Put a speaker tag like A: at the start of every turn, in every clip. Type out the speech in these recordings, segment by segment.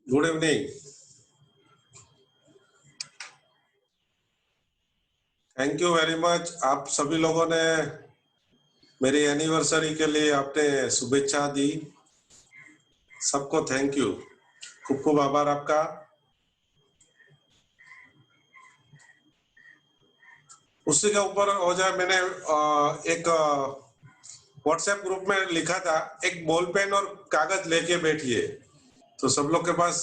A: Good evening. Thank you very much. आप सभी लोगों ने मेरी एनिवर्सरी के लिए आपने शुभेच्छा दी, सबको थैंक यू, खूब खूब आभार आपका। उसी के ऊपर हो जाए, मैंने एक व्हाट्सएप ग्रुप में लिखा था, एक बॉल पेन और कागज लेके बैठिए। तो सब लोग के पास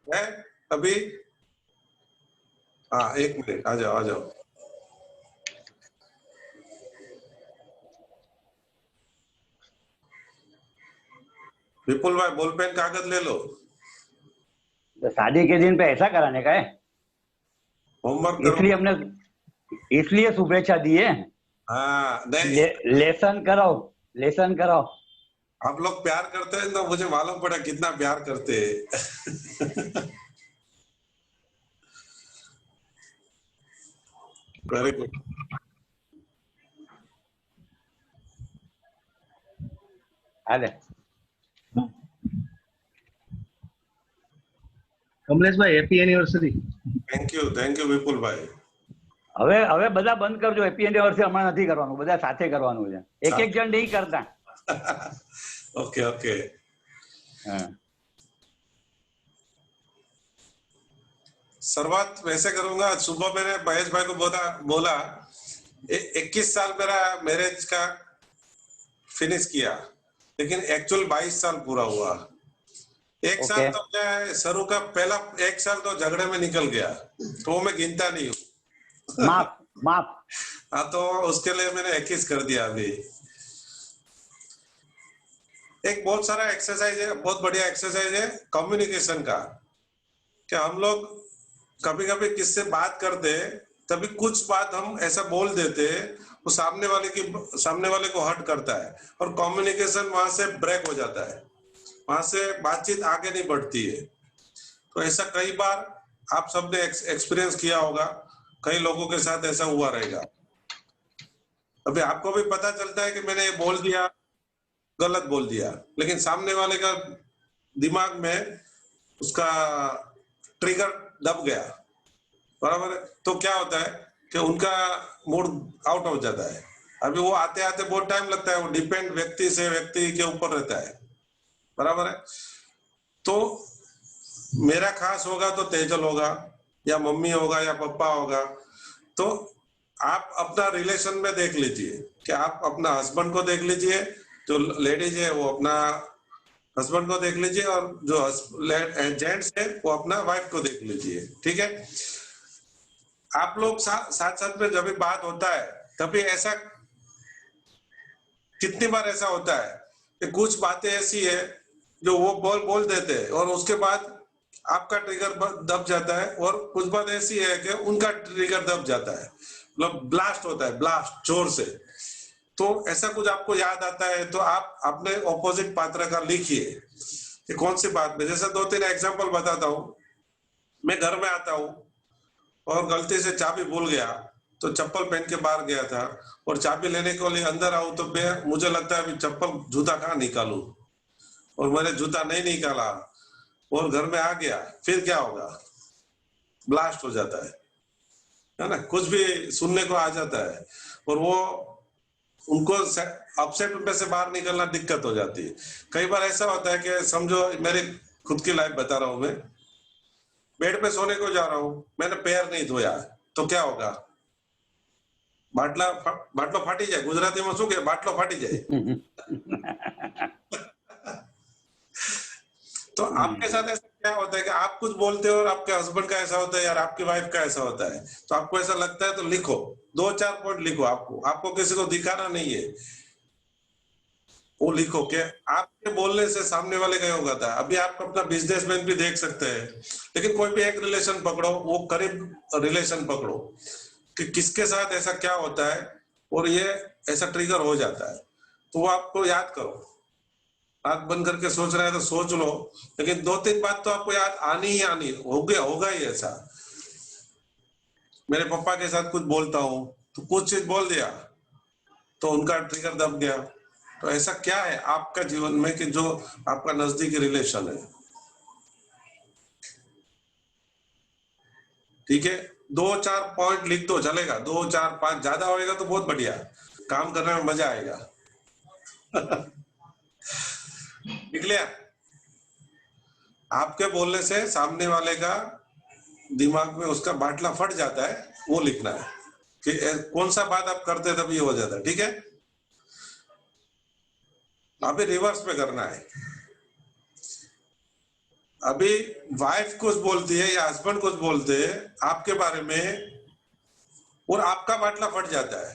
A: है अभी? हाँ, एक मिनट, आ जाओ आ जाओ। विपुल भाई, बॉल पेन कागज ले लो।
B: तो शादी के दिन पे ऐसा कराने का है?
A: होमवर्क करो।
B: इसलिए शुभेच्छा दी है।
A: हाँ नहीं,
B: लेसन कराओ, लेसन कराओ।
A: आप लोग प्यार करते हैं तो मुझे मालूम पड़ा कितना प्यार करते हैं। Very good.
B: हाले
C: કમલેશભાઈ હેપી એનિવર્સરી।
A: થેન્ક યુ વિપુલ ભાઈ।
B: હવે હવે બધા બંધ કરજો, હેપી એનિવર્સરી હમણાં નથી કરવાનું, બધા સાથે કરવાનું છે, એક એક જણ નહીં કરતા।
A: Okay okay. शुरुआत वैसे करूंगा। सुबह मैंने महेश भाई को बोला 21 साल मेरा मैरिज का फिनिश किया, लेकिन एक्चुअल 22 साल पूरा हुआ। एक साल तो क्या है, शुरू का पहला एक साल तो झगड़े में निकल गया, तो वो मैं गिनता नहीं हूँ।
B: माफ माफ।
A: हाँ, तो उसके लिए मैंने 21 कर दिया। अभी एक बहुत सारा एक्सरसाइज है, बहुत बढ़िया एक्सरसाइज है कम्युनिकेशन का। क्या हम लोग कभी कभी किससे बात करते, तभी कुछ बात हम ऐसा बोल देते, वो सामने वाले को हर्ट करता है और कम्युनिकेशन वहां से ब्रेक हो जाता है, वहां से बातचीत आगे नहीं बढ़ती है। तो ऐसा कई बार आप सबने एक्सपीरियंस किया होगा, कई लोगों के साथ ऐसा हुआ रहेगा। अभी आपको भी पता चलता है कि मैंने ये बोल दिया, गलत बोल दिया, लेकिन सामने वाले का दिमाग में उसका ट्रिगर दब गया, बराबर है। तो क्या होता है कि उनका मूड आउट हो जाता है। अभी वो आते आते बहुत टाइम लगता है, वो डिपेंड व्यक्ति से व्यक्ति के ऊपर रहता है, बराबर है। तो मेरा खास होगा तो तेजल होगा, या मम्मी होगा, या पापा होगा। तो आप अपना रिलेशन में देख लीजिए कि आप अपना हस्बैंड को देख लीजिए, जो लेडीज है वो अपना हस्बैंड को देख लीजिए, और जो जेंट्स है वो अपना वाइफ को देख लीजिए। ठीक है, आप लोग साथ में जब भी बात होता है, तभी ऐसा कितनी बार ऐसा होता है कि कुछ बातें ऐसी है जो वो बोल देते हैं और उसके बाद आपका ट्रिगर दब जाता है, और कुछ बात ऐसी है कि उनका ट्रिगर दब जाता है, मतलब ब्लास्ट होता है, ब्लास्ट जोर से। तो ऐसा कुछ आपको याद आता है तो आप अपने ऑपोजिट पात्र का लिखिए कि कौन सी बात में। जैसे 2-3 एग्जांपल बताता हूँ। मैं घर में आता हूँ और गलती से चाबी भूल गया, तो चप्पल पहन के बाहर गया था, और चाबी लेने के लिए अंदर आऊं तो मुझे लगता है अभी चप्पल जूता कहाँ निकालूं, और मैंने जूता नहीं निकाला और घर में आ गया, फिर क्या होगा? ब्लास्ट हो जाता है ना, कुछ भी सुनने को आ जाता है, और वो उनको अपसेट में से बाहर निकलना दिक्कत हो जाती है। कई बार ऐसा होता है कि समझो, मेरी खुद की लाइफ बता रहा हूं मैं, बेड पे सोने को जा रहा हूं, मैंने पैर नहीं धोया, तो क्या होगा? बाटलो फाटी जाए। गुजराती में શું કે बाटलो फाटी जाए। तो आपके साथ ऐसा क्या होता है कि आप कुछ बोलते हो और आपके हस्बैंड का ऐसा होता है, यार आपकी वाइफ का ऐसा होता है, तो आपको ऐसा लगता है तो लिखो, 2-4 पॉइंट लिखो। आपको किसी को दिखाना नहीं है, वो लिखो कि आपके बोलने से सामने वाले का होगा था। अभी आप अपना बिजनेसमैन भी देख सकते हैं, लेकिन कोई भी एक रिलेशन पकड़ो, वो करीब रिलेशन पकड़ो कि किसके साथ ऐसा क्या होता है और ये ऐसा ट्रिगर हो जाता है, तो वो आपको याद करो। आंख बंद करके सोच रहा है तो सोच लो, लेकिन 2-3 बात तो आपको याद आनी ही आनी, होगा ही ऐसा। मेरे पापा के साथ कुछ बोलता हूँ तो कुछ चीज बोल दिया तो उनका ट्रिगर दब गया। तो ऐसा क्या है आपका जीवन में कि जो आपका नजदीकी रिलेशन है, ठीक है, 2-4 पॉइंट लिख दो, चलेगा। 2-4-5 ज्यादा होएगा तो बहुत बढ़िया, काम करने में मजा आएगा। निकलिया? आपके बोलने से सामने वाले का दिमाग में उसका बाटला फट जाता है, वो लिखना है कि कौन सा बात आप करते तब ये हो जाता है। ठीक है, अभी रिवर्स में करना है। अभी वाइफ कुछ बोलती है या हस्बैंड कुछ बोलते हैं आपके बारे में और आपका बाटला फट जाता है।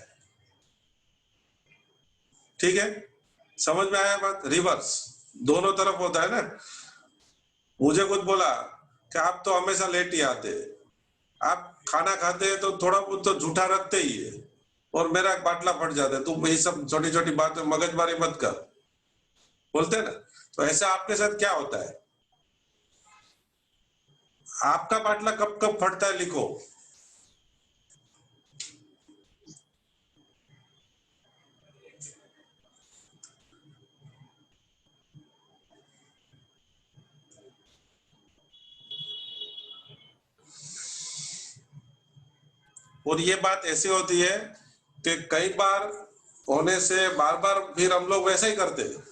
A: ठीक है, समझ में आया बात? रिवर्स दोनों तरफ होता है ना। मुझे कुछ बोला कि आप तो हमेशा लेट ही आते, आप खाना खाते हैं तो थोड़ा बहुत तो झूठा रखते ही है, और मेरा बाटला फट जाता है, तुम ये सब छोटी छोटी बातें मगजमारी मत कर, बोलते हैं ना। तो ऐसा आपके साथ क्या होता है? आपका बाटला कब कब फटता है, लिखो। और ये बात ऐसी होती है कि कई बार होने से बार बार फिर हम लोग वैसा ही करते हैं,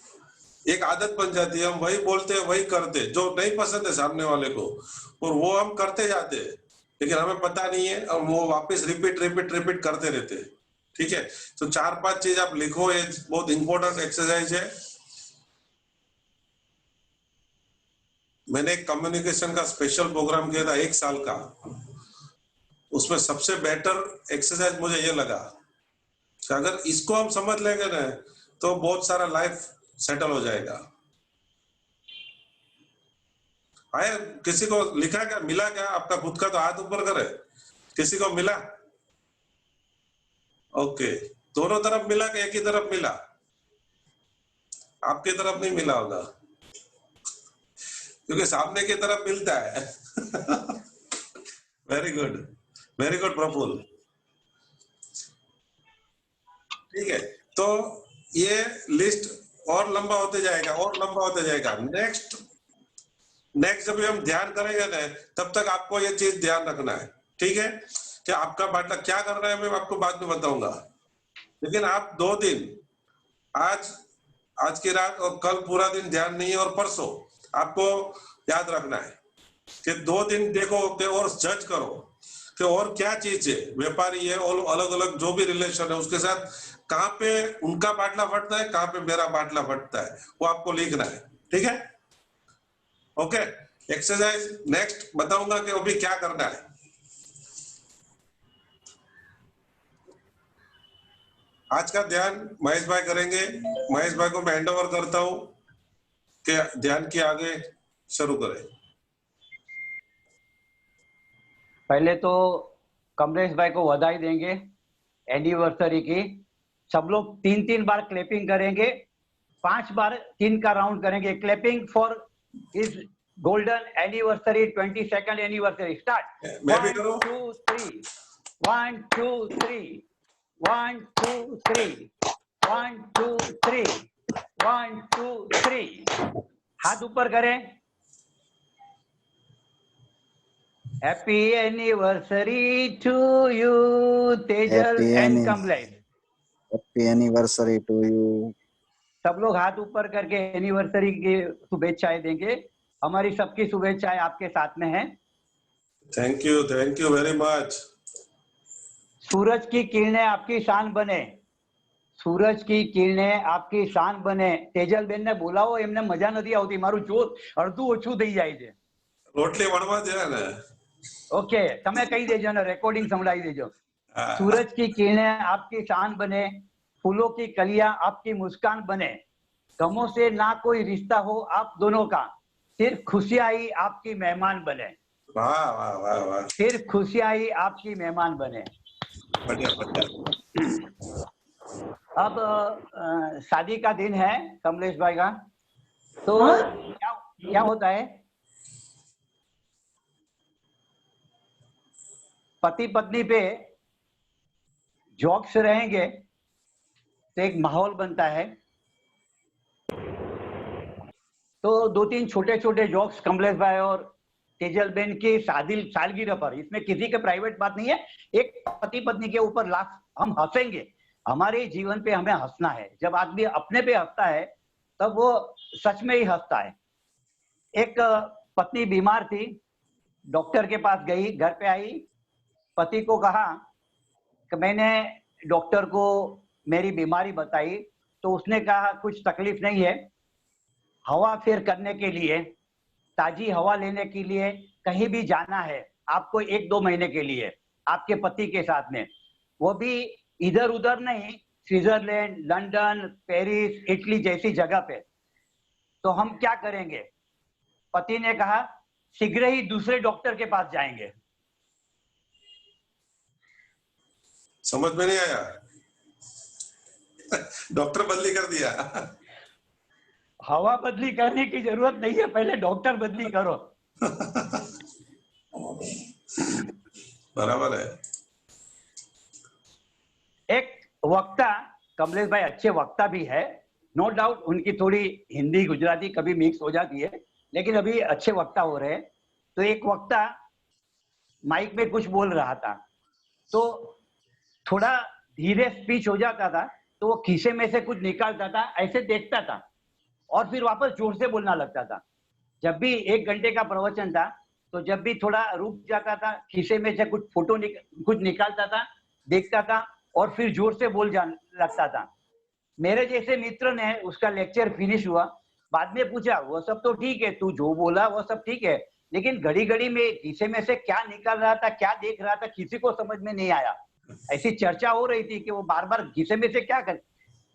A: एक आदत बन जाती है, हम वही बोलते हैं वही करते हैं जो नहीं पसंद है सामने वाले को, और वो हम करते जाते हैं, लेकिन हमें पता नहीं है, और वो वापस रिपीट रिपीट रिपीट करते रहते हैं। ठीक है, तो 4-5 चीज आप लिखो, ये बहुत इंपॉर्टेंट एक्सरसाइज है। मैंने एक कम्युनिकेशन का स्पेशल प्रोग्राम किया था 1 साल का, उसमें सबसे बेटर एक्सरसाइज मुझे ये लगा कि अगर इसको हम समझ लेंगे ना तो बहुत सारा लाइफ सेटल हो जाएगा। आया किसी को लिखा क्या, मिला क्या? आपका खुद का तो हाथ ऊपर करे, किसी को मिला? ओके, दोनों तरफ मिला कि एक ही तरफ मिला? आपकी तरफ नहीं मिला होगा, क्योंकि सामने की तरफ मिलता है। Very good, very good Prafull. ठीक है, तो ये लिस्ट और लंबा होते जाएगा और लंबा होते जाएगा। नेक्स्ट जब भी हम ध्यान करेंगे ना, तब तक आपको ये चीज ध्यान रखना है। ठीक है, कि आपका बाटला क्या करना है मैं आपको बाद में बताऊंगा, लेकिन आप 2 दिन, आज की रात और कल पूरा दिन ध्यान नहीं है, और परसों आपको याद रखना है कि 2 दिन देखो कि और जज करो कि और क्या चीज है, व्यापारी है और अलग अलग जो भी रिलेशन है उसके साथ कहाँ पे उनका बाटला फटता है, कहाँ पे मेरा बाटला फटता है, वो आपको लिखना है। ठीक है, ओके। एक्सरसाइज नेक्स्ट बताऊंगा कि अभी क्या करना है। आज का ध्यान महेश भाई करेंगे। महेश भाई को मैं हैंड ओवर करता हूं कि ध्यान की आगे शुरू करें।
B: पहले तो कमलेश भाई को बधाई देंगे एनिवर्सरी की। सब लोग 3-3 बार क्लैपिंग करेंगे, 5 बार 3 का राउंड करेंगे। Clapping for is golden anniversary, 22nd anniversary. Start.
A: मैं भी
B: 1
A: करूं?
B: 2 3, 1 2 3, 1 2 3, 1 2 3, 1 2 3। हाथ ऊपर करें। Happy anniversary to you Tejal and Kamlesh.
D: Happy anniversary to you.
B: सब लोग हाथ ऊपर करके एनिवर्सरी की शुभेच्छाएं देंगे। हमारी सबकी शुभेच्छाएं आपके साथ में है।
A: Thank you very much.
B: सूरज की किरणें आपकी शान बने, सूरज की किरणें आपकी शान बने। तेजल बेन ने बोलाવો, એમને મજા નથી આવતી, મારું જોર અડધું ઓછું થઈ જાય છે।
A: રોટલી વણવા દે ને।
B: ઓકે, તમે કહી દેજો ને, રેકોર્ડિંગ સંભળાવી દેજો।
A: हाँ।
B: सूरज की किरणें आपकी शान बने, फूलों की कलियां आपकी मुस्कान बने, गमों से ना कोई रिश्ता हो आप दोनों का, सिर्फ खुशियां ही आपकी मेहमान बने।
A: वाह वाह वाह वाह,
B: सिर्फ खुशियां ही आपकी मेहमान बने।
A: बढ़िया बढ़िया।
B: अब शादी का दिन है कमलेश भाई का, तो क्या होता है, पति पत्नी पे जोक्स रहेंगे तो एक माहौल बनता है। तो 2-3 छोटे छोटे जोक्स कमलेश भाई और तेजलबेन की सालगिरह पर, इसमें किसी के प्राइवेट बात नहीं है, एक पति पत्नी के ऊपर लाख हम हंसेंगे। हमारे जीवन पे हमें हंसना है। जब आदमी अपने पे हंसता है तब वो सच में ही हंसता है। एक पत्नी बीमार थी, डॉक्टर के पास गई, घर पे आई, पति को कहा कि मैंने डॉक्टर को मेरी बीमारी बताई, तो उसने कहा कुछ तकलीफ नहीं है, हवा फेर करने के लिए, ताजी हवा लेने के लिए कहीं भी जाना है आपको 1-2 महीने के लिए आपके पति के साथ में, वो भी इधर उधर नहीं, स्विट्जरलैंड, लंदन, पेरिस, इटली जैसी जगह पे। तो हम क्या करेंगे? पति ने कहा शीघ्र ही दूसरे डॉक्टर के पास जाएंगे।
A: समझ में नहीं आया। डॉक्टर बदली कर दिया।
B: हवा बदली करने की जरूरत नहीं है, पहले डॉक्टर बदली करो।
A: बराबर है।
B: एक वक्ता, कमलेश भाई अच्छे वक्ता भी है, नो डाउट, उनकी थोड़ी हिंदी गुजराती कभी मिक्स हो जाती है, लेकिन अभी अच्छे वक्ता हो रहे हैं। तो एक वक्ता माइक में कुछ बोल रहा था, तो थोड़ा धीरे स्पीच हो जाता था, तो वो खीसे में से कुछ निकालता था, ऐसे देखता था और फिर वापस जोर से बोलना लगता था। जब भी 1 घंटे का प्रवचन था, तो जब भी थोड़ा रुक जाता था, खीसे में से कुछ फोटो कुछ निकालता था, देखता था और फिर जोर से बोल जाने लगता था। मेरे जैसे मित्र ने उसका लेक्चर फिनिश हुआ, बाद में पूछा वो सब तो ठीक है, तू जो बोला वो सब ठीक है, लेकिन घड़ी घड़ी में खीसे में से क्या निकाल रहा था, क्या देख रहा था, किसी को समझ में नहीं आया। ऐसी चर्चा हो रही थी कि वो बार बार खीसे में से क्या कर।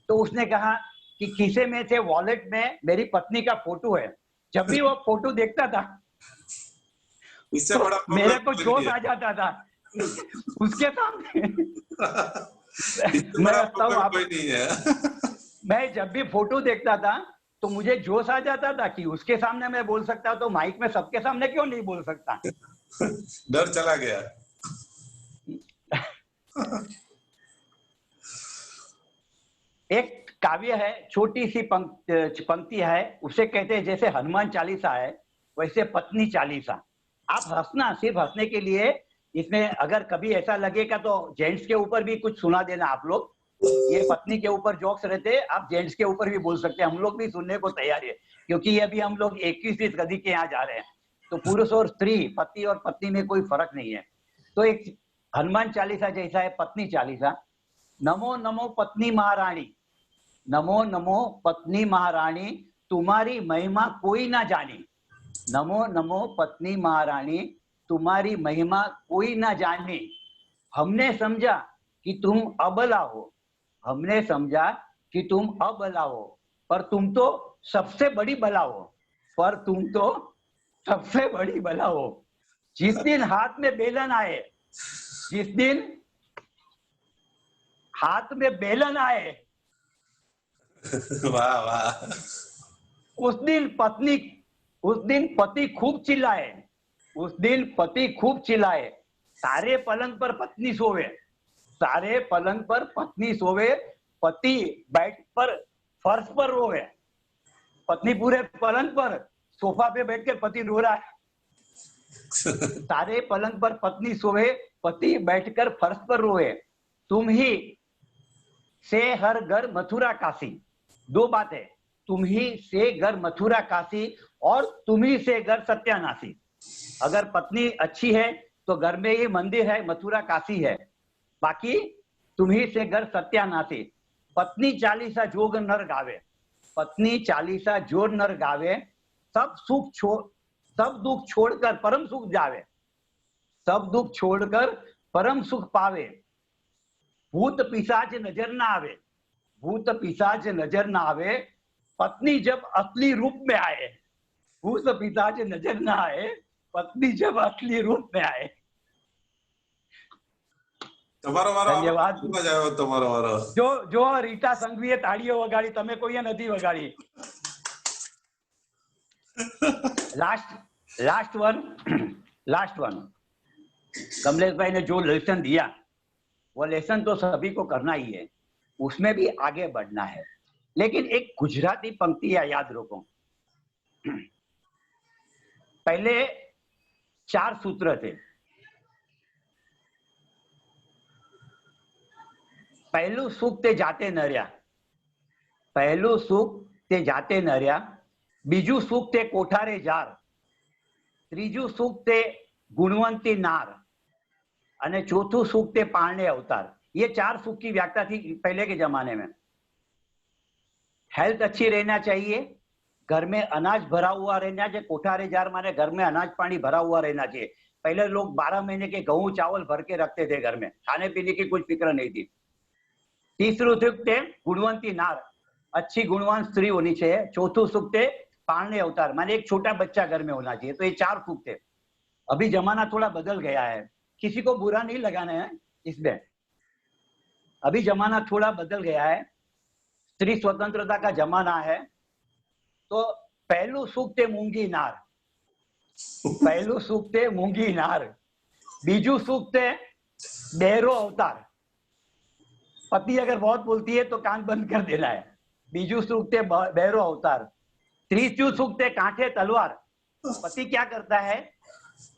B: तो उसने कहा कि खीसे में से वॉलेट में मेरी पत्नी का फोटो है, जब भी वो फोटो देखता था
A: इससे
B: तो
A: बड़ा
B: मेरे को जोश आ जाता था उसके सामने।
A: इससे
B: मैं
A: बड़ा
B: हंसता हूँ
A: प्रॉब्लम कोई नहीं है।
B: मैं जब भी फोटो देखता था तो मुझे जोश आ जाता था कि उसके सामने मैं बोल सकता, तो माइक में सबके सामने क्यों नहीं बोल सकता।
A: डर चला गया।
B: एक काव्य है, छोटी सी पंक्ति है, उसे कहते हैं जैसे हनुमान चालीसा है वैसे पत्नी चालीसा। आप हंसना, सिर्फ हंसने के लिए, इसमें अगर कभी ऐसा लगेगा तो जेंट्स के ऊपर भी कुछ सुना देना आप लोग। ये पत्नी के ऊपर जोक्स रहते हैं, आप जेंट्स के ऊपर भी बोल सकते हैं, हम लोग भी सुनने को तैयार है, क्योंकि ये अभी हम लोग 21वीं सदी के यहाँ जा रहे हैं। तो पुरुष और स्त्री, पति और पत्नी में कोई फर्क नहीं है। तो एक हनुमान चालीसा जैसा है पत्नी चालीसा। नमो नमो पत्नी महारानी, नमो नमो पत्नी महारानी, तुम्हारी महिमा कोई ना जानी। नमो नमो पत्नी महारानी, तुम्हारी महिमा कोई ना जाने। हमने समझा कि तुम अबला हो, हमने समझा कि तुम अबला हो, पर तुम तो सबसे बड़ी बला हो, पर तुम तो सबसे बड़ी बला हो। जिस दिन हाथ में बेलन आए, जिस दिन हाथ में बेलन आए,
A: वाह वाह।
B: उस दिन पति खूब चिल्लाए, उस दिन पति खूब चिल्लाए। सारे पलंग पर पत्नी सोवे, सारे पलंग पर पत्नी सोवे, पति बैठ पर फर्श पर रोवे। पत्नी पूरे पलंग पर, सोफा पे बैठ कर पति रो रहा है। सारे पलंग पर पत्नी सोवे, पति बैठकर फर्श पर रोए। तुम ही से हर घर मथुरा काशी। 2 बातें, तुम ही से घर मथुरा काशी और तुम ही से घर सत्यानाशी। अगर पत्नी अच्छी है तो घर में ही मंदिर है, मथुरा काशी है, बाकी तुम ही से घर सत्यानाशी। पत्नी चालीसा जोग नर गावे, पत्नी चालीसा जोर नर गावे, सब दुख छोड़कर परम सुख जावे, सब दुख छोड़कर परम सुख पावे। भूत पिशाच नजर ना आवे, भूत पिशाच नजर ना आवे, पत्नी जब असली रूप में आए। भूत पिशाच नजर ना आए, पत्नी जब असली रूप में आए।
A: તમારો વારો
B: ધન્યવાદ।
A: મજા આવ્યો તમારો વારો।
B: જો રીટા સંઘવીએ તાળીઓ વગાડી, તમે કોઈએ નથી વગાડી। लास्ट वन कमलेश भाई ने जो लेसन दिया, वो लेसन तो सभी को करना ही है, उसमें भी आगे बढ़ना है। लेकिन एक गुजराती पंक्ति याद रखो। पहले 4 सूत्र थे। पहलू सुख ते जाते नर्या, पहलू सुख ते जाते नर्या, बीजू सुख ते कोठारे जार, त्रीजू सुख ते गुणवंती नार, અને ચોથું સુખ તે પારણે अवतार। ये 4 सुख की व्याख्या थी पहले के जमाने में। हेल्थ अच्छी रहना चाहिए, घर में अनाज भरा हुआ रहना चाहिए, कोठारे जार माने घर में अनाज पानी भरा हुआ रहना चाहिए। पहले लोग 12 महीने के गेहूं चावल भर के रखते थे घर में, खाने पीने की कुछ फिक्र नहीं थी। तीसरू सुख थे गुणवंती नार, अच्छी गुणवान स्त्री होनी चाहिए। चौथू सुख थे पालने अवतार, माने एक छोटा बच्चा घर में होना चाहिए। तो ये 4 सुख थे। अभी जमाना थोड़ा बदल गया है, किसी को बुरा नहीं लगाना है इसमें। अभी जमाना थोड़ा बदल गया है, स्त्री स्वतंत्रता का जमाना है। तो पहलू सुख थे मूंगी नार, पहलू सुख थे मूंगी नार, बीजू सुख थे बहरो अवतार। पति अगर बहुत बोलती है तो कान बंद कर देना है। बीजू सुख थे बहरो अवतार। तीसरू सुख थे कांठे तलवार। पति क्या करता है,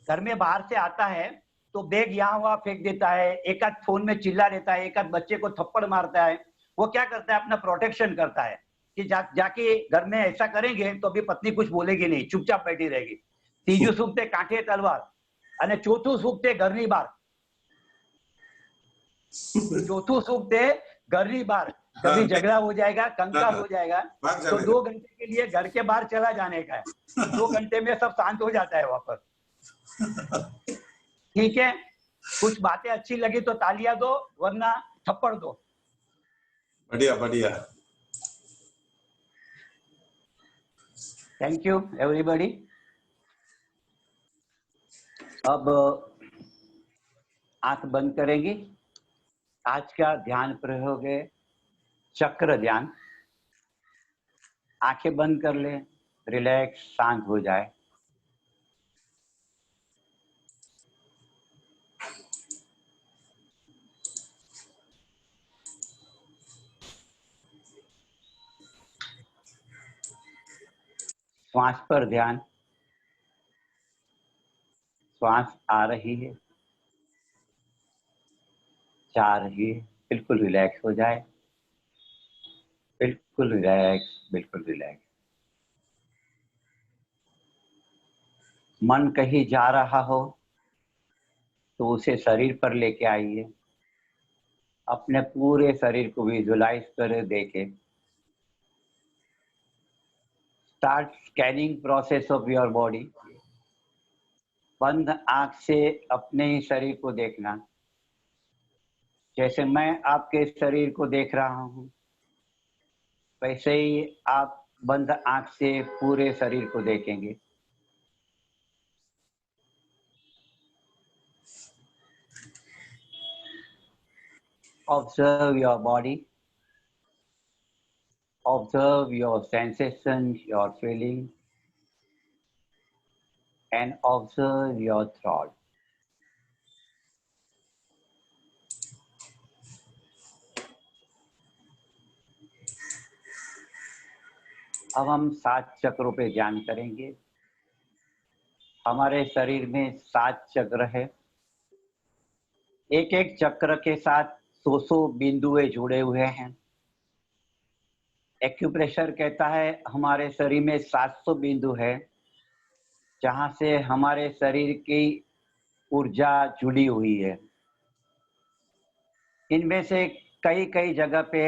B: घर में बाहर से आता है तो बैग यहाँ वहां फेंक देता है, एक आध फोन में चिल्ला देता है, एक आध बच्चे को थप्पड़ मारता है। वो क्या करता है, अपना प्रोटेक्शन करता है कि जाके घर में ऐसा करेंगे तो अभी पत्नी कुछ बोलेगी नहीं, चुपचाप बैठी रहेगी। तीजू सुख थे कांठे तलवार, અને ચોથું સુખ તે ઘરની બહાર। चौथू सुख थे घરની बाहर। कभी झगड़ा हो जाएगा, कंकाल हो जाएगा, तो 2 घंटे के लिए घर के बाहर चला जाने का है। 2 घंटे में सब शांत हो जाता है वहां पर। ठीक है, कुछ बातें अच्छी लगी तो तालियां दो, वरना थप्पड़ दो।
A: बढ़िया बढ़िया।
B: Thank you everybody. अब आंख बंद करेंगे। आज का ध्यान प्रयोग है चक्र ध्यान। आंखें बंद कर ले, रिलैक्स, शांत हो जाए। श्वास पर ध्यान। श्वास आ रही है, जा रही है, बिल्कुल रिलैक्स हो जाए, बिल्कुल रिलैक्स, बिल्कुल रिलैक्स। मन कहीं जा रहा हो तो उसे शरीर पर लेके आइए। अपने पूरे शरीर को विजुलाइज कर देखे। Start scanning process of your body. बंद आंख से अपने ही शरीर को देखना। जैसे मैं आपके शरीर को देख रहा हूं, वैसे ही आप बंद आंख से पूरे शरीर को देखेंगे। Observe your body. Observe your sensations, your feeling, and observe your thought. अब हम 7 चक्रों पे ध्यान करेंगे। हमारे शरीर में 7 चक्र है। एक एक चक्र के साथ 100 बिंदुएं जुड़े हुए हैं। एक्यूप्रेशर कहता है हमारे शरीर में 700 बिंदु है, जहां से हमारे शरीर की ऊर्जा जुड़ी हुई है। इनमें से कई कई जगह पे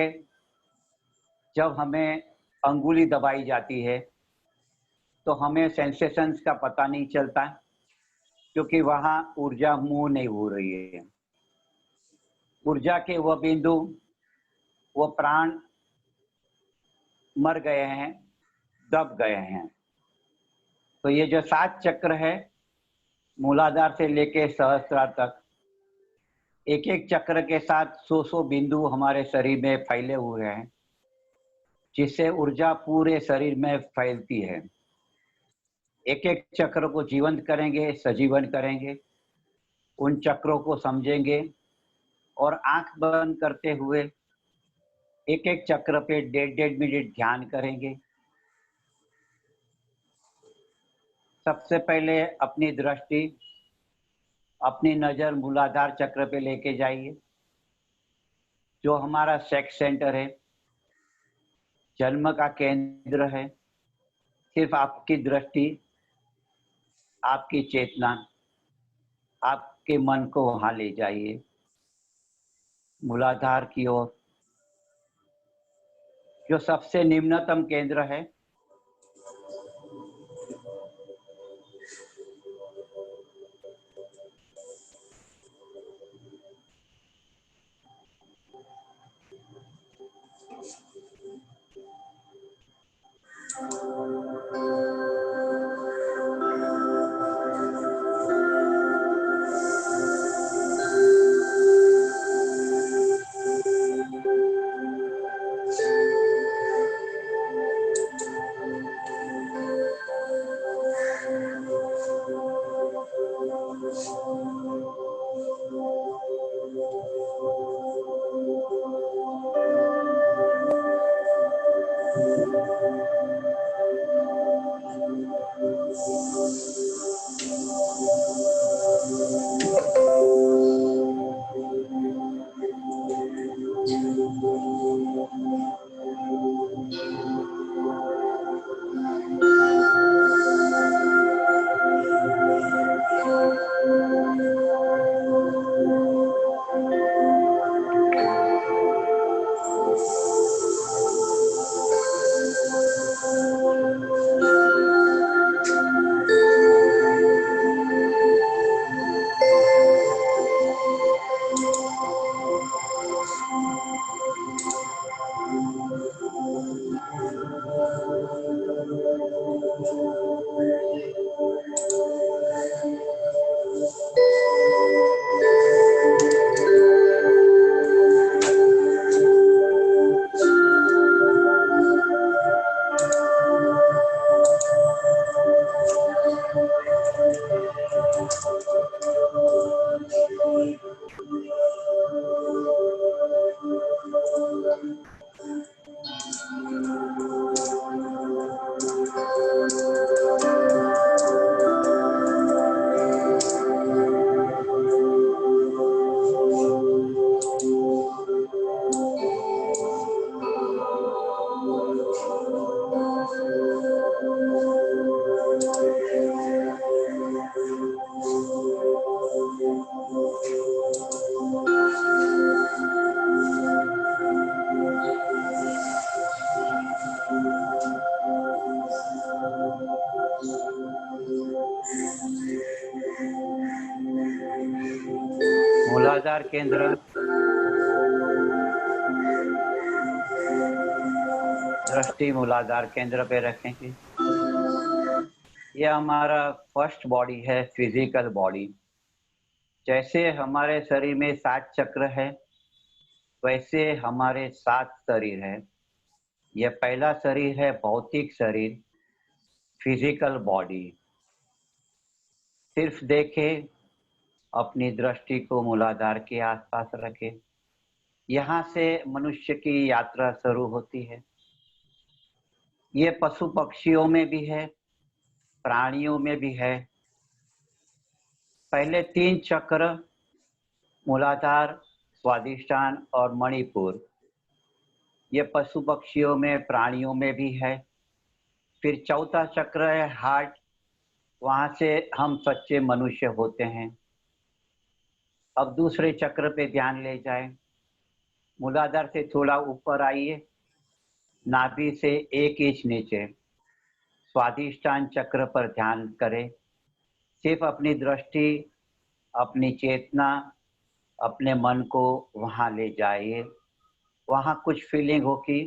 B: जब हमें अंगुली दबाई जाती है तो हमें सेंसेशंस का पता नहीं चलता, क्योंकि वहां ऊर्जा मूव नहीं हो रही है। ऊर्जा के वह बिंदु, वो प्राण मर गए हैं, दब गए हैं। तो ये जो 7 चक्र है, मूलाधार से लेके सहस्त्रार तक, एक एक चक्र के साथ 100 बिंदु हमारे शरीर में फैले हुए हैं, जिससे ऊर्जा पूरे शरीर में फैलती है। एक एक चक्र को जीवंत करेंगे, सजीवन करेंगे, उन चक्रों को समझेंगे और आंख बंद करते हुए एक एक चक्र पे 1.5 मिनट ध्यान करेंगे। सबसे पहले अपनी दृष्टि, अपनी नजर मूलाधार चक्र पे लेके जाइए, जो हमारा सेक्स सेंटर है, जन्म का केंद्र है। सिर्फ आपकी दृष्टि, आपकी चेतना, आपके मन को वहां ले जाइए, मूलाधार की ओर, जो सबसे निम्नतम केंद्र है। मूलाधार केंद्र, दृष्टि मूलाधार केंद्र पे रखेंगे। यह हमारा फर्स्ट बॉडी है, फिजिकल बॉडी। जैसे हमारे शरीर में 7 चक्र है, वैसे हमारे 7 शरीर है। यह पहला शरीर है, भौतिक शरीर, फिजिकल बॉडी। सिर्फ देखे, अपनी दृष्टि को मूलाधार के आसपास रखे। यहाँ से मनुष्य की यात्रा शुरू होती है। ये पशु पक्षियों में भी है, प्राणियों में भी है। पहले 3 चक्र, मूलाधार, स्वादिष्ठान और मणिपुर, ये पशु पक्षियों में, प्राणियों में भी है। फिर चौथा चक्र है हार्ट, वहां से हम सच्चे मनुष्य होते हैं। अब दूसरे चक्र पे ध्यान ले जाए। मूलाधार से थोड़ा ऊपर आइए, नाभि से 1 इंच नीचे स्वादिष्ठान चक्र पर ध्यान करें। सिर्फ अपनी दृष्टि, अपनी चेतना, अपने मन को वहां ले जाइए। वहां कुछ फीलिंग होगी,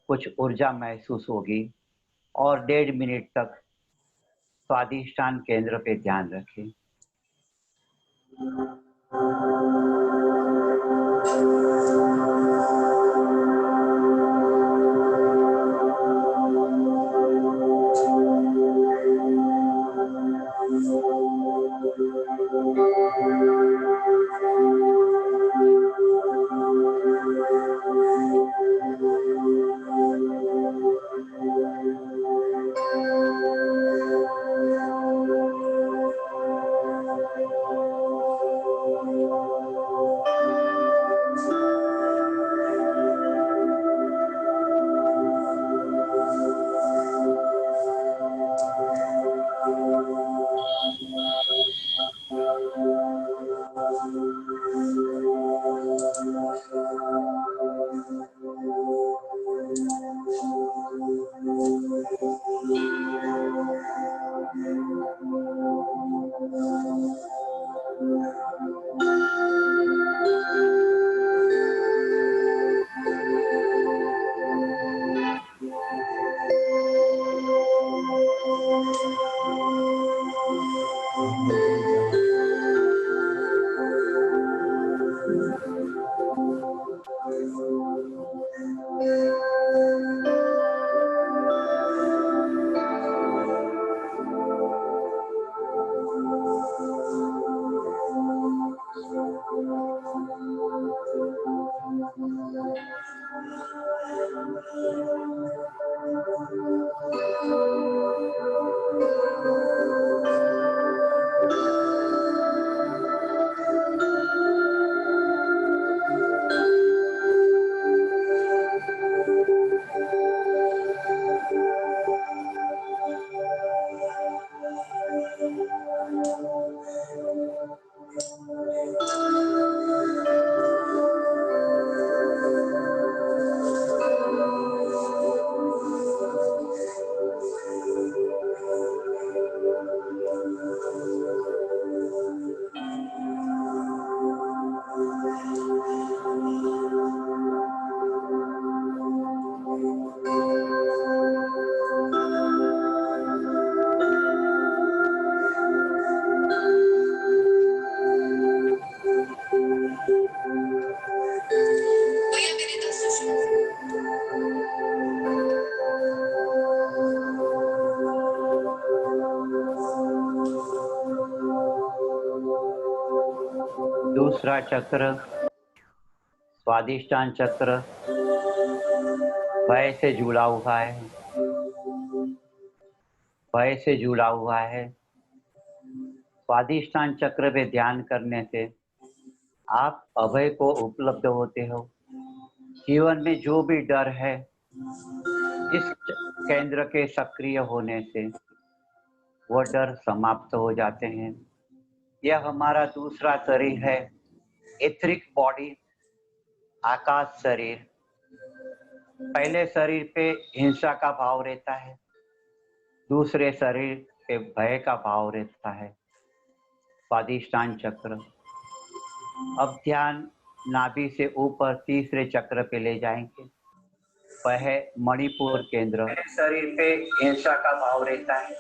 B: कुछ ऊर्जा महसूस होगी। और 1.5 मिनट तक स्वादिष्ठान केंद्र पे ध्यान रखें। दूसरा चक्र स्वादिष्टान चक्र भय से जुड़ा हुआ है, भय से जुड़ा हुआ है। स्वादिष्टान चक्र पे ध्यान करने से आप अभय को उपलब्ध होते हो। जीवन में जो भी डर है, इस केंद्र के सक्रिय होने से वो डर समाप्त हो जाते हैं। यह हमारा दूसरा शरीर है, एथरिक बॉडी, आकाश शरीर। पहले शरीर पे हिंसा का भाव रहता है, दूसरे शरीर पे भय का भाव रहता है, स्वादिष्टान चक्र। अब ध्यान नाभि से ऊपर तीसरे चक्र पे ले जाएंगे, वह है मणिपुर केंद्र। शरीर पे हिंसा का भाव रहता है,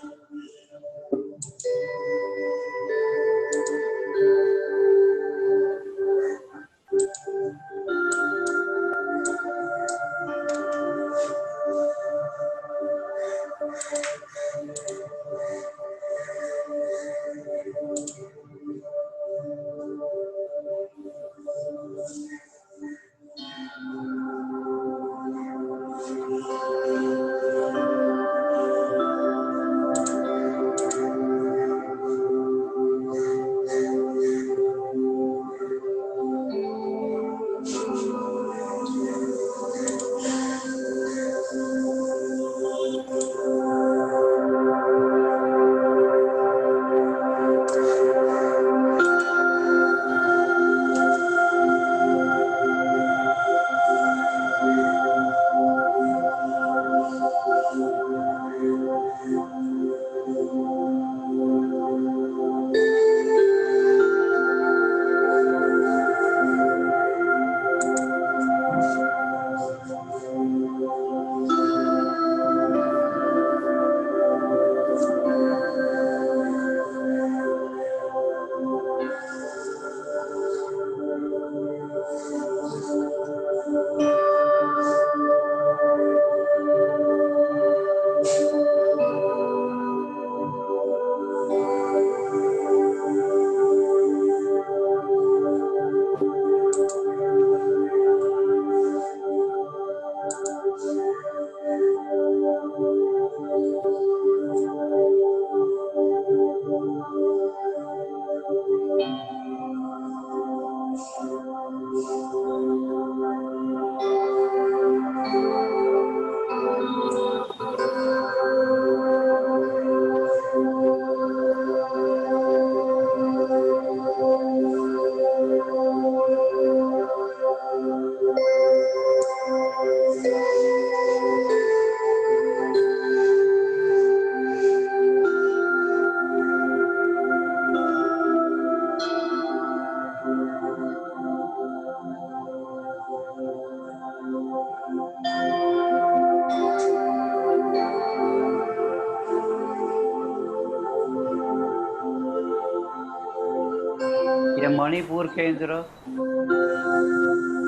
B: यह मणिपुर केंद्र।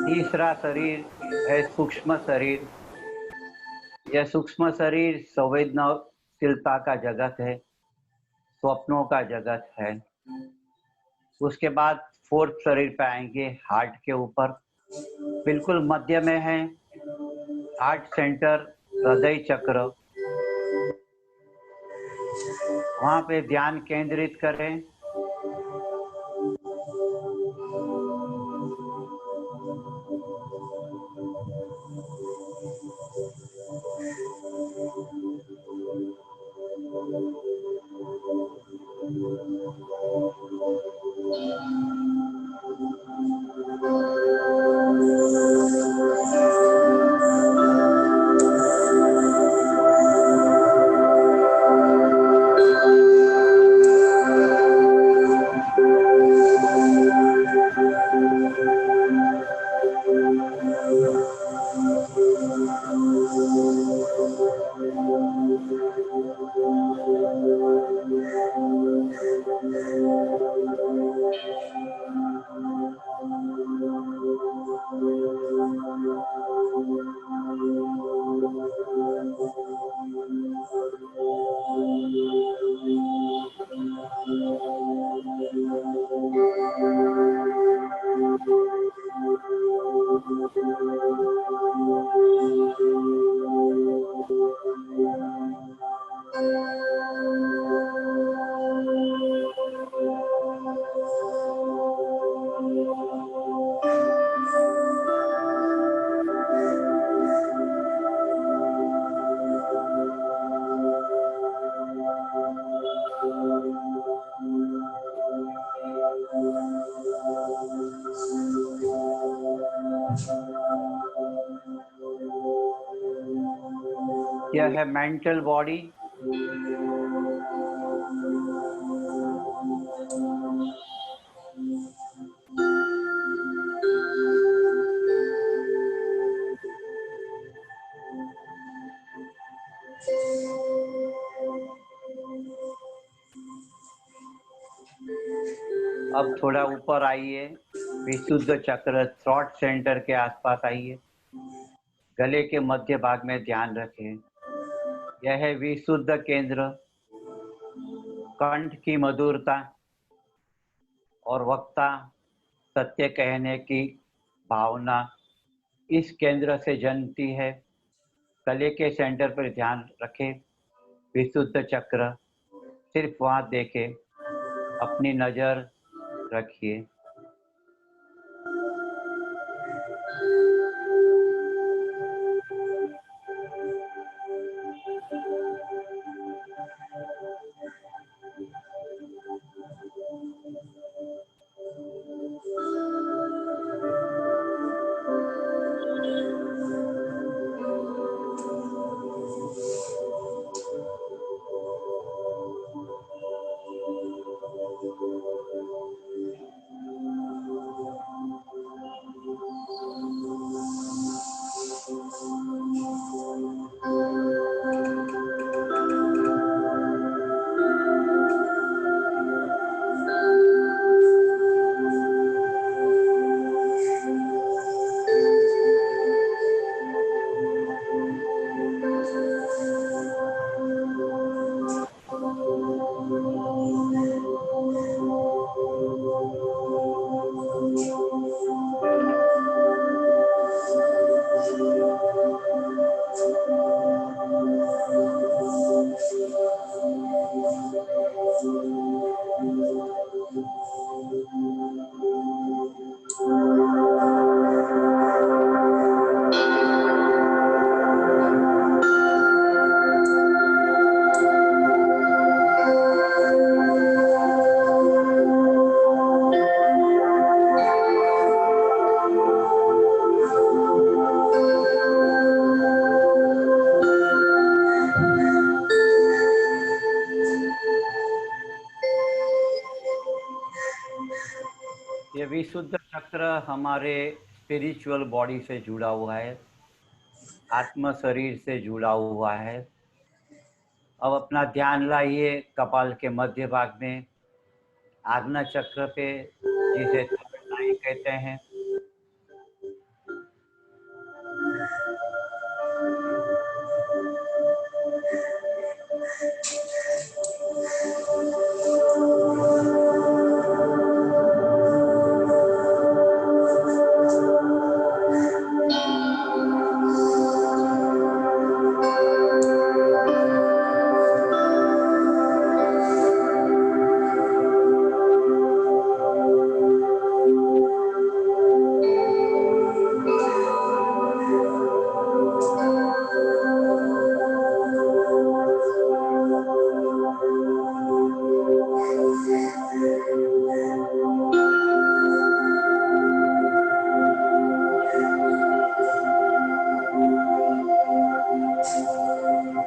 B: तीसरा शरीर है सूक्ष्म शरीर। यह सूक्ष्म शरीर संवेदनशीलता का जगत है, स्वप्नों का जगत है। उसके बाद फोर्थ शरीर पे आएंगे, हार्ट के ऊपर, बिल्कुल मध्य में है हार्ट सेंटर, हृदय चक्र। वहां पे ध्यान केंद्रित करें। यह है मेंटल बॉडी, अब थोड़ा ऊपर आइए, विशुद्ध चक्र थ्रॉट सेंटर के आसपास आइए, गले के मध्य भाग में ध्यान रखें। यह है विशुद्ध केंद्र, कंठ की मधुरता और वक्ता सत्य कहने की भावना इस केंद्र से जन्मती है। गले के सेंटर पर ध्यान रखें, विशुद्ध चक्र, सिर्फ वहां देखें, अपनी नजर रखिए। ये विशुद्ध चक्र हमारे स्पिरिचुअल बॉडी से जुड़ा हुआ है, आत्म शरीर से जुड़ा हुआ है। अब अपना ध्यान लाइए कपाल के मध्य भाग में, आज्ञा चक्र पे, जिसे थर्ड आई कहते हैं।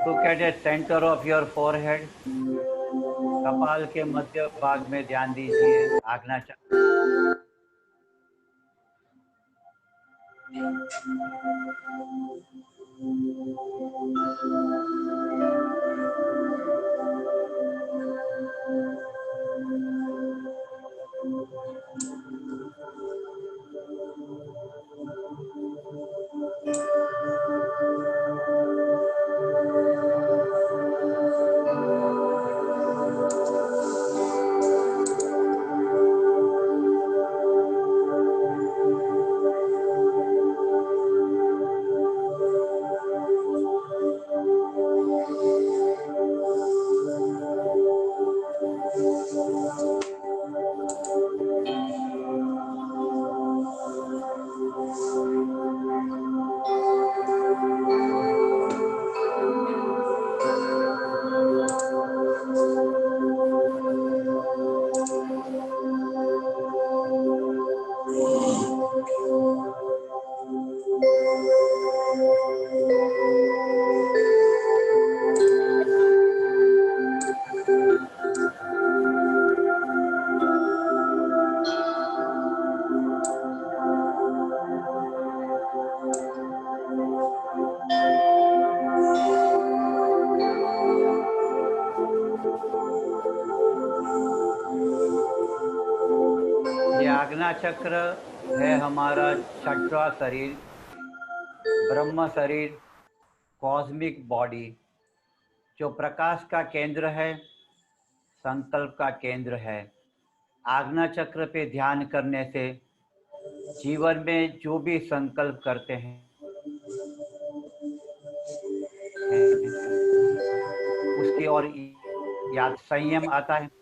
B: Look at the center of your forehead. कपाल के मध्य भाग में ध्यान दीजिए, आज्ञा चक्र। आज्ञा चक्र है हमारा छठवां शरीर, ब्रह्म शरीर, कॉस्मिक बॉडी, जो प्रकाश का केंद्र है, संकल्प का केंद्र है। आज्ञा चक्र पे ध्यान करने से जीवन में जो भी संकल्प करते हैं उसकी ओर याद संयम आता है।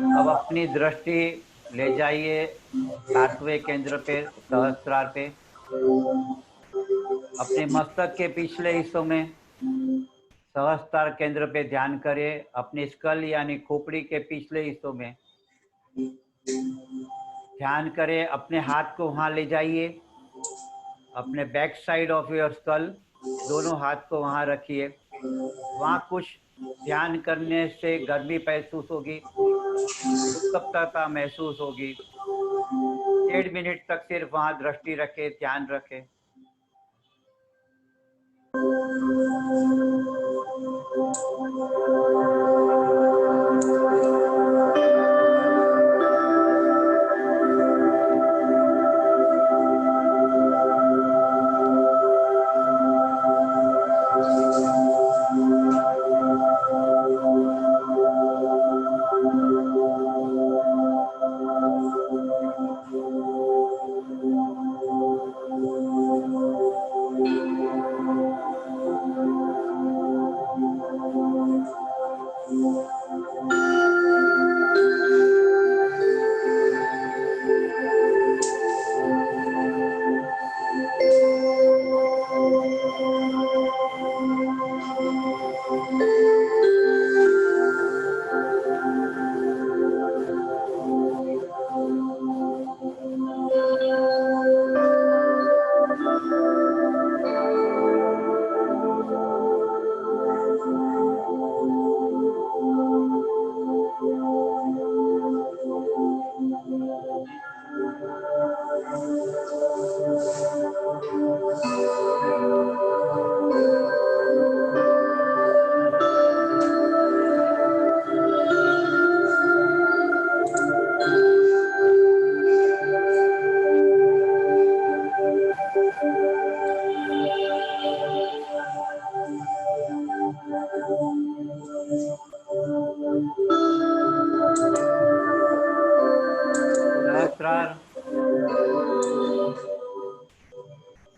B: अब अपनी दृष्टि ले जाइए 7वें केंद्र पे, सहस्त्रार पे। अपने मस्तक के पिछले हिस्सों में सहस्त्रार केंद्र पे ध्यान करें। अपने स्कल यानी खोपड़ी के पिछले हिस्सों में ध्यान करें। अपने हाथ को वहां ले जाइए, अपने back side of your skull, दोनों हाथ को वहां रखिए। वहां कुछ ध्यान करने से गर्मी महसूस होगी, उत्कंठा महसूस होगी। 1.5 मिनट तक सिर्फ वहां दृष्टि रखें, ध्यान रखें।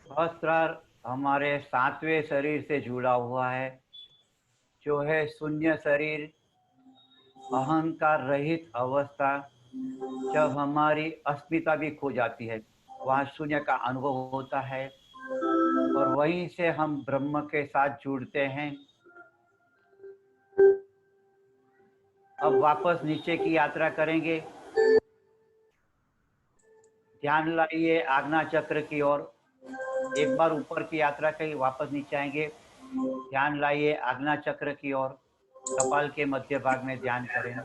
B: सहस्त्रार हमारे 7वें शरीर से जुड़ा हुआ है, जो है शून्य शरीर, अहंकार रहित अवस्था। जब हमारी अस्मिता भी खो जाती है, वहाँ शून्य का अनुभव होता है और वहीं से हम ब्रह्म के साथ जुड़ते हैं। अब वापस नीचे की यात्रा करेंगे। ध्यान लाइए आज्ञा चक्र की ओर। एक बार ऊपर की यात्रा करी, वापस नीचे आएंगे। ध्यान लाइए आज्ञा चक्र की ओर। कपाल के मध्य भाग में ध्यान करें।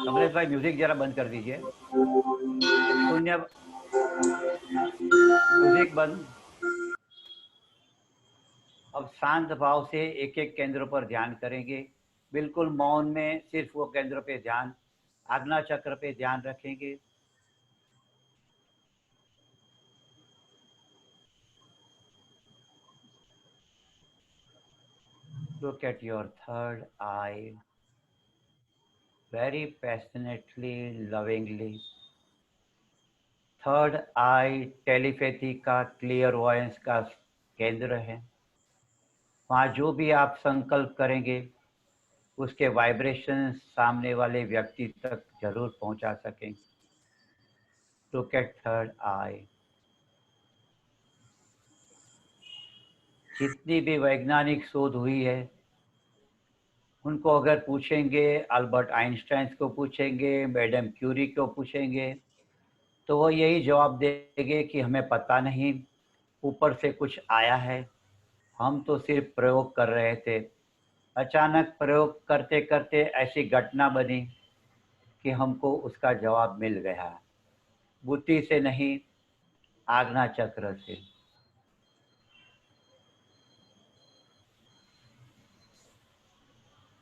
B: कमलेश भाई म्यूजिक जरा बंद कर दीजिए। शून्य म्यूजिक बंद। अब शांत भाव से एक एक केंद्र पर ध्यान करेंगे, बिल्कुल मौन में। सिर्फ वो केंद्र पे ध्यान, आज्ञा चक्र पे ध्यान रखेंगे। Look at your third eye, very passionately, lovingly. Third eye telepathy का, क्लियर वॉयंस का केंद्र है। वहाँ जो भी आप संकल्प करेंगे उसके वाइब्रेशन सामने वाले व्यक्ति तक जरूर पहुंचा सकें। लुक एट थर्ड आई। जितनी भी वैज्ञानिक शोध हुई है, उनको अगर पूछेंगे, अल्बर्ट आइंस्टाइन को पूछेंगे, मैडम क्यूरी को पूछेंगे, तो वो यही जवाब देंगे कि हमें पता नहीं, ऊपर से कुछ आया है, हम तो सिर्फ प्रयोग कर रहे थे। अचानक प्रयोग करते करते ऐसी घटना बनी कि हमको उसका जवाब मिल गया, बुद्धि से नहीं, आज्ञा चक्र से।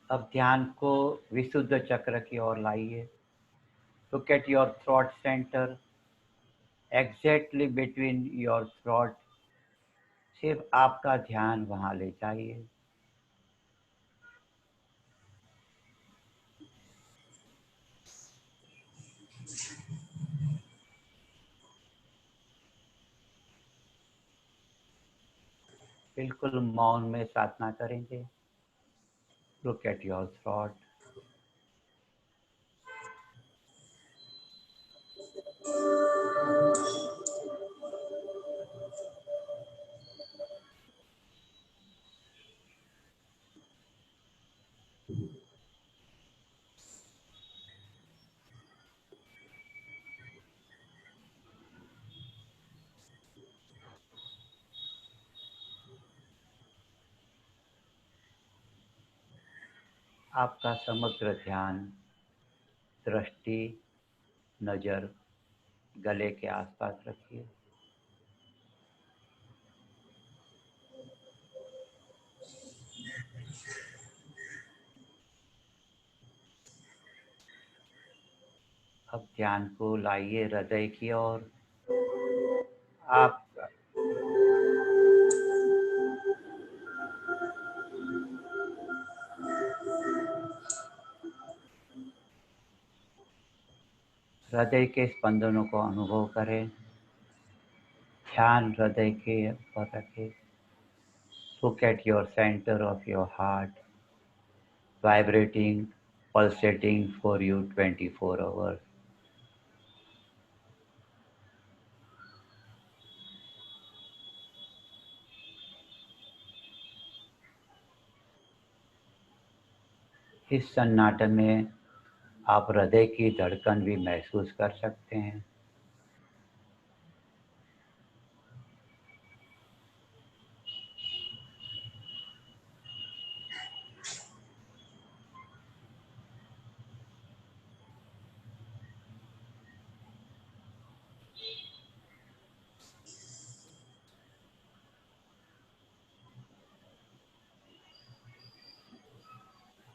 B: अब ध्यान को विशुद्ध चक्र की ओर लाइए। Look at your throat centre, exactly between your throat. सिर्फ आपका ध्यान वहां ले जाइए। बिल्कुल मौन में साधना करेंगे। Look at your throat. आपका समग्र ध्यान दृष्टि, नजर गले के आसपास रखिए। अब ध्यान को लाइए हृदय की ओर। आप हृदय के स्पंदनों को अनुभव करें। ध्यान हृदय के ऊपर रखें। Look at your center of your heart, vibrating, pulsating for you 24 hours. इस सन्नाटे में आप हृदय की धड़कन भी महसूस कर सकते हैं।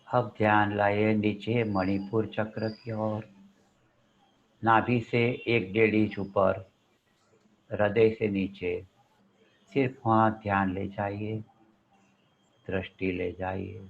B: अब ध्यान लाइए नीचे मणिपुर चक्र की ओर। नाभि से 1-1.5 इंच ऊपर, हृदय से नीचे, सिर्फ वहाँ ध्यान ले जाइए, दृष्टि ले जाइए।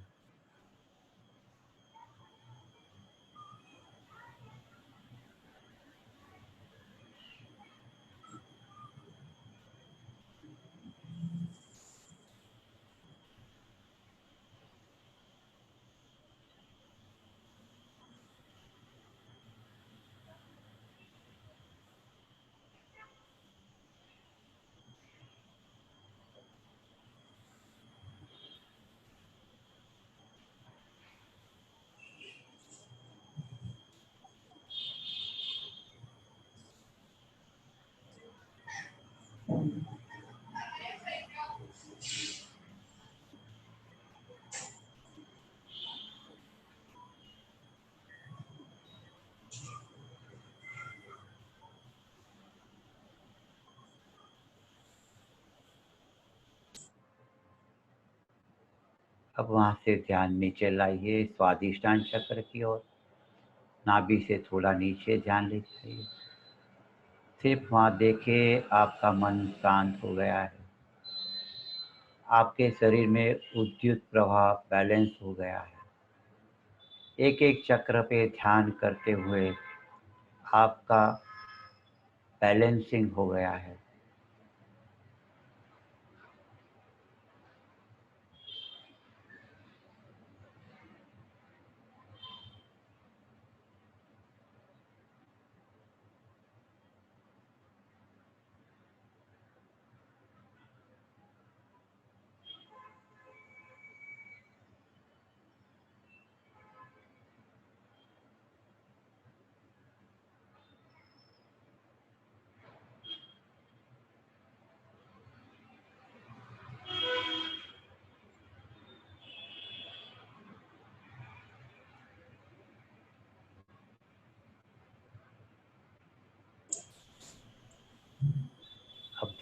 B: अब वहाँ से ध्यान नीचे लाइए स्वादिष्टान चक्र की ओर। नाभि से थोड़ा नीचे ध्यान ले जाइए। सिर्फ वहाँ देखिए आपका मन शांत हो गया है। आपके शरीर में विद्युत प्रवाह बैलेंस हो गया है। एक एक चक्र पे ध्यान करते हुए आपका बैलेंसिंग हो गया है।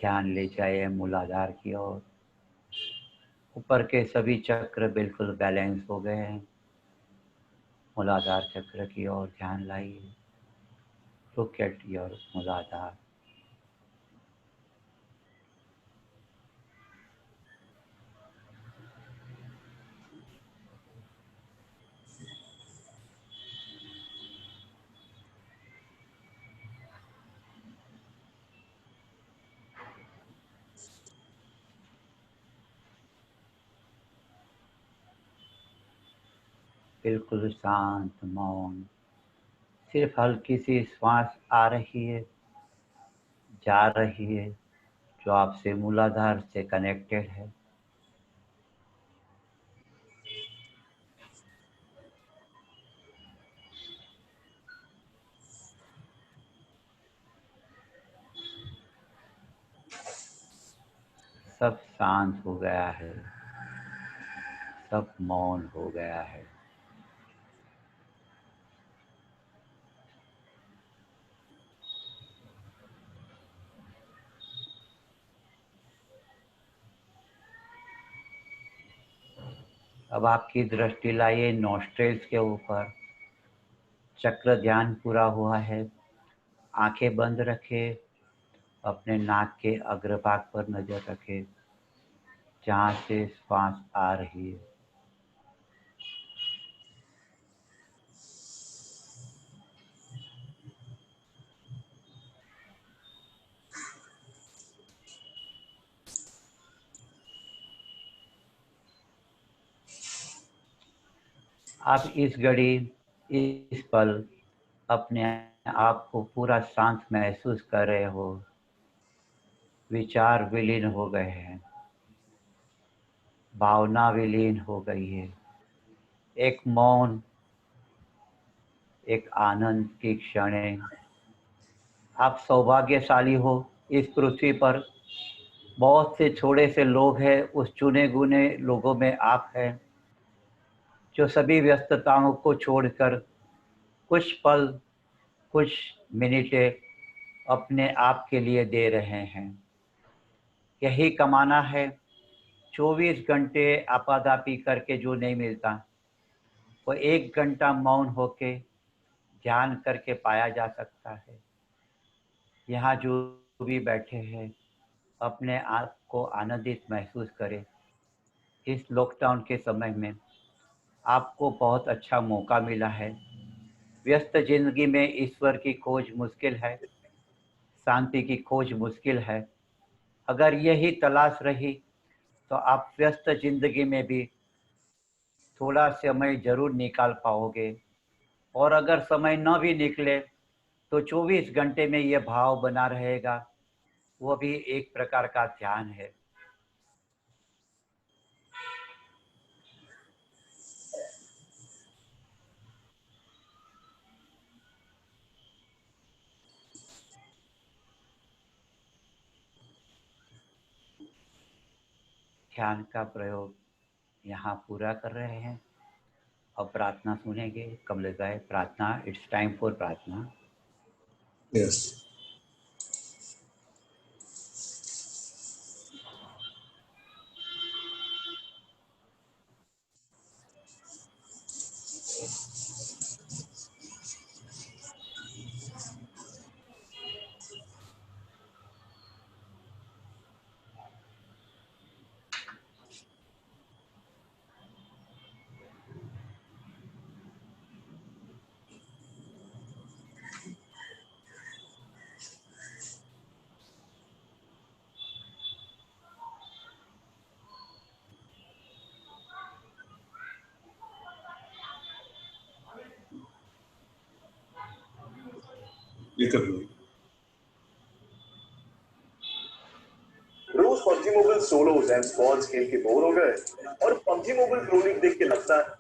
B: ध्यान ले जाए मूलाधार की ओर। ऊपर के सभी चक्र बिल्कुल बैलेंस हो गए हैं। मूलाधार चक्र की ओर ध्यान लाइए। लुक एट योर मूलाधार। बिल्कुल शांत मौन। सिर्फ हल्की सी श्वास आ रही है, जा रही है, जो आपसे मूलाधार से कनेक्टेड है। सब शांत हो गया है, सब मौन हो गया है। अब आपकी दृष्टि लाइए नॉस्ट्रिल्स के ऊपर। चक्र ध्यान पूरा हुआ है। आंखें बंद रखें। अपने नाक के अग्रभाग पर नजर रखें, जहाँ से श्वास आ रही है। आप इस घड़ी, इस पल अपने आप को पूरा शांत महसूस कर रहे हो। विचार विलीन हो गए हैं, भावना विलीन हो गई है। एक मौन, एक आनंद की क्षण है। आप सौभाग्यशाली हो। इस पृथ्वी पर बहुत से थोड़े से लोग हैं, उस चुने गुने लोगों में आप हैं, जो सभी व्यस्तताओं को छोड़कर कुछ पल, कुछ मिनटें अपने आप के लिए दे रहे हैं। यही कमाना है। 24 घंटे आपाधापी करके जो नहीं मिलता, वो 1 घंटा मौन होके ध्यान करके पाया जा सकता है। यहाँ जो भी बैठे हैं, अपने आप को आनंदित महसूस करें। इस लॉकडाउन के समय में आपको बहुत अच्छा मौका मिला है। व्यस्त जिंदगी में ईश्वर की खोज मुश्किल है, शांति की खोज मुश्किल है। अगर यही तलाश रही तो आप व्यस्त जिंदगी में भी थोड़ा समय जरूर निकाल पाओगे। और अगर समय न भी निकले तो 24 घंटे में ये भाव बना रहेगा, वो भी एक प्रकार का ध्यान है। ध्यान का प्रयोग यहाँ पूरा कर रहे हैं। अब प्रार्थना सुनेंगे। कमलेश भाई, प्रार्थना, इट्स टाइम फॉर प्रार्थना।
A: यस। ये कर लो।
E: रोज PUBG mobile solos and squads खेल के बोर हो गए और पबजी मोबाइल प्रो लीग देख के लगता है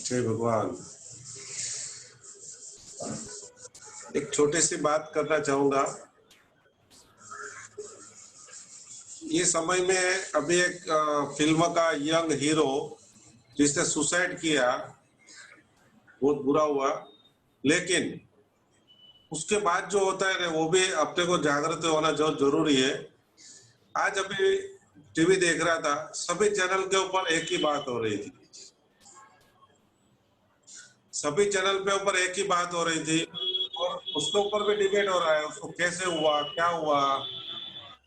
A: जय भगवान। एक छोटी सी बात करना चाहूंगा। ये समय में अभी एक फिल्म का यंग हीरो जिसने सुसाइड किया, बहुत बुरा हुआ, लेकिन उसके बाद जो होता है ना, वो भी अपने को जागृत होना जो जरूरी है। आज अभी टीवी देख रहा था, सभी चैनल के ऊपर एक ही बात हो रही थी, सभी चैनल पे ऊपर एक ही बात हो रही थी, और उसके ऊपर भी डिबेट हो रहा है, उसको कैसे हुआ, क्या हुआ,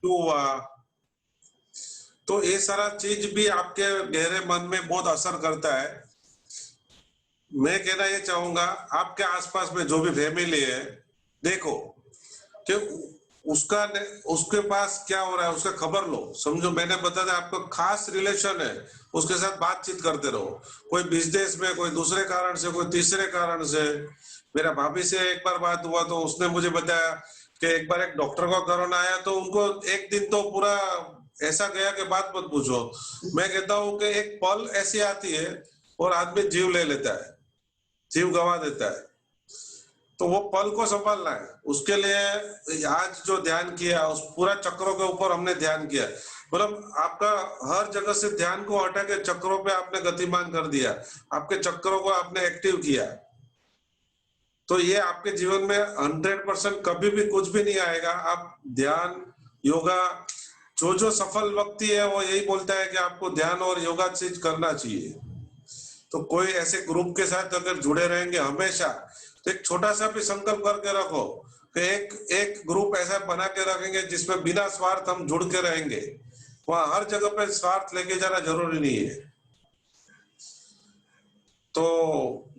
A: क्यों हुआ। तो ये सारा चीज भी आपके गहरे मन में बहुत असर करता है। मैं कहना ये चाहूंगा, आपके आसपास में जो भी फैमिली है, देखो कि उसके पास क्या हो रहा है, उसका खबर लो। समझो मैंने बताया आपको खास रिलेशन है, उसके साथ बातचीत करते रहो। कोई बिजनेस में, कोई दूसरे कारण से, कोई तीसरे कारण से। मेरा भाभी से एक बार बात हुआ तो उसने मुझे बताया कि एक बार एक डॉक्टर का कोरोना आया, तो उनको एक दिन तो पूरा ऐसा गया कि बात मत पूछो। मैं कहता हूँ कि एक पल ऐसी आती है और आदमी जीव ले लेता है, जीव गंवा देता है। तो वो पल को संभालना है, उसके लिए आज जो ध्यान किया, उस पूरा चक्रों के ऊपर हमने ध्यान किया। मतलब आपका हर जगह से ध्यान को हटा के चक्रों पे आपने गतिमान कर दिया, आपके चक्रों को आपने एक्टिव किया। तो ये आपके जीवन में 100% कभी भी कुछ भी नहीं आएगा। आप ध्यान, योगा, जो सफल व्यक्ति है वो यही बोलता है कि आपको ध्यान और योगा चीज करना चाहिए। तो कोई ऐसे ग्रुप के साथ अगर जुड़े रहेंगे हमेशा, तो एक छोटा सा भी संकल्प करके रखो कि एक ग्रुप ऐसा बना के रखेंगे जिसमें बिना स्वार्थ हम जुड़ के रहेंगे। वहां हर जगह पे स्वार्थ लेके जाना जरूरी नहीं है। तो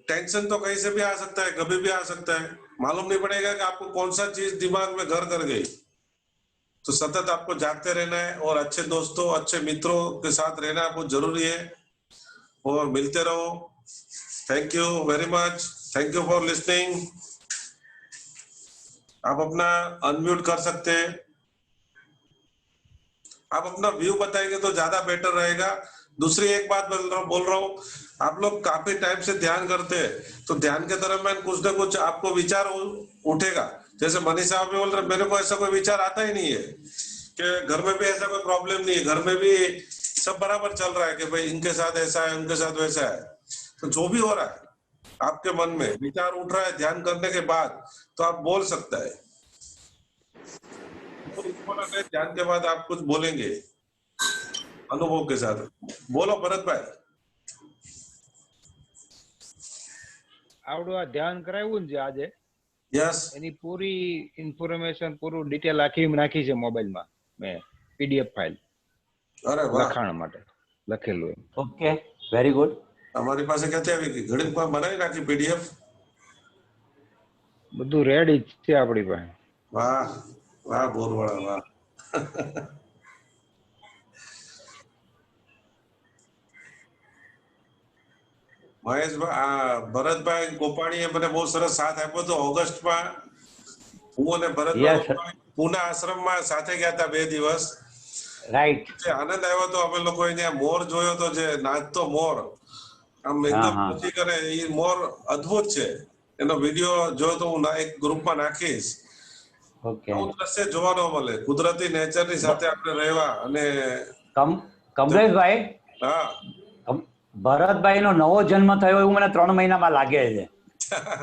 A: टेंशन तो कहीं से भी आ सकता है, कभी भी आ सकता है, मालूम नहीं पड़ेगा कि आपको कौन सा चीज दिमाग में घर कर गई। तो सतत आपको जागते रहना है और अच्छे दोस्तों, अच्छे मित्रों के साथ रहना बहुत जरूरी है। और मिलते रहो। Thank you very much, thank you for listening. आप अपना अनम्यूट कर सकते हैं। आप अपना व्यू बताएंगे तो ज्यादा बेटर रहेगा। दूसरी एक बात बोल रहा हूँ, आप लोग काफी टाइम से ध्यान करते हैं, तो ध्यान के दरम्यान कुछ ना कुछ आपको विचार उठेगा। जैसे मनीष साहब भी बोल रहे, मेरे को ऐसा कोई विचार आता ही नहीं है कि घर में भी ऐसा कोई प्रॉब्लम नहीं है, घर में भी सब बराबर चल रहा है कि भाई इनके साथ ऐसा है, उनके साथ वैसा है। तो जो भी हो रहा है आपके मन में विचार उठ रहा है ध्यान करने के बाद, तो आप बोल सकता है। ध्यान के बाद आप कुछ बोलेंगे अनुभव के साथ। बोलो भरत भाई।
F: આવડું આ ધ્યાન કરાવ્યું ને જે આજે,
A: यस,
F: એની પૂરી ઇન્ફોર્મેશન, પૂરું ડિટેલ આખી નાખી છે મોબાઈલમાં મેં, પીડીએફ ફાઇલ
A: અરે વાહ,
F: લખાણ માટે લખેલું એમ.
B: Okay, very good.
A: અમારી પાસે ક્યાંથી આવી ગઈ? ઘડીક માં બનાવી નાખી પીડીએફ.
F: બધું રેડી જ છે આપણી પાસે.
A: વાહ વાહ બોરવાળા, વાહ. મહેશભાઈ, ભરતભાઈ ગોપાણીએ મને બહુ સરસ સાથ આપ્યો હતો. ઓગસ્ટમાં હું અને ભરતભાઈ પૂના આશ્રમમાં સાથે ગયા હતા 2 દિવસ.
B: રાઈટ.
A: જે આનંદ આવ્યો હતો, અમે લોકો ત્યાં મોર જોયો હતો, જે નાચતો મોર, આમ એકદમ ખુશી કરે એ મોર અદ્ભુત છે. એનો વિડીયો જો તો હું એક ગ્રુપમાં નાખીશ.
B: ઓકે.
A: આવું દ્રશ્ય જોવાનો મળે, કુદરતી નેચરની સાથે આપણે રહેવા. અને
B: કમલેશભાઈ,
A: હા,
B: ભરતભાઈ નો નવો જન્મ થયો એવું મને 3 મહિનામાં લાગે છે.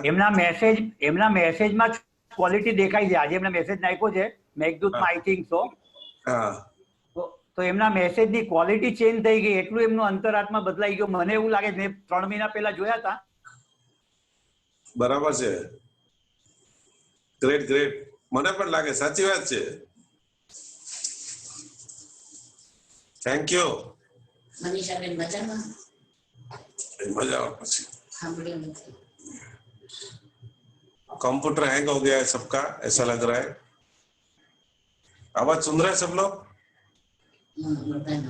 B: એમના મેસેજમાં ક્વોલિટી દેખાય છે. આજે એમના મેસેજ નાખ્યો છે મેઘદૂતમાં, આઈ થિંક સો. તો એમના મેસેજની ક્વોલિટી ચેન્જ થઈ ગઈ, એટલું એમનું અંતરાત્મા બદલાઈ ગયો. મને એવું લાગે, મેં 3 મહિના પહેલા જોયા હતા
A: બરાબર છે. Great great. મને પણ લાગે સાચી વાત છે. Thank you.
G: મનીષાબેન મજામાં?
A: मजा और પછી
G: સાંભળ્યું નથી.
A: कंप्यूटर हैंग हो गया है सबका, ऐसा लग रहा है. आवाज सुन रहे हैं सब लोग?
G: બધાના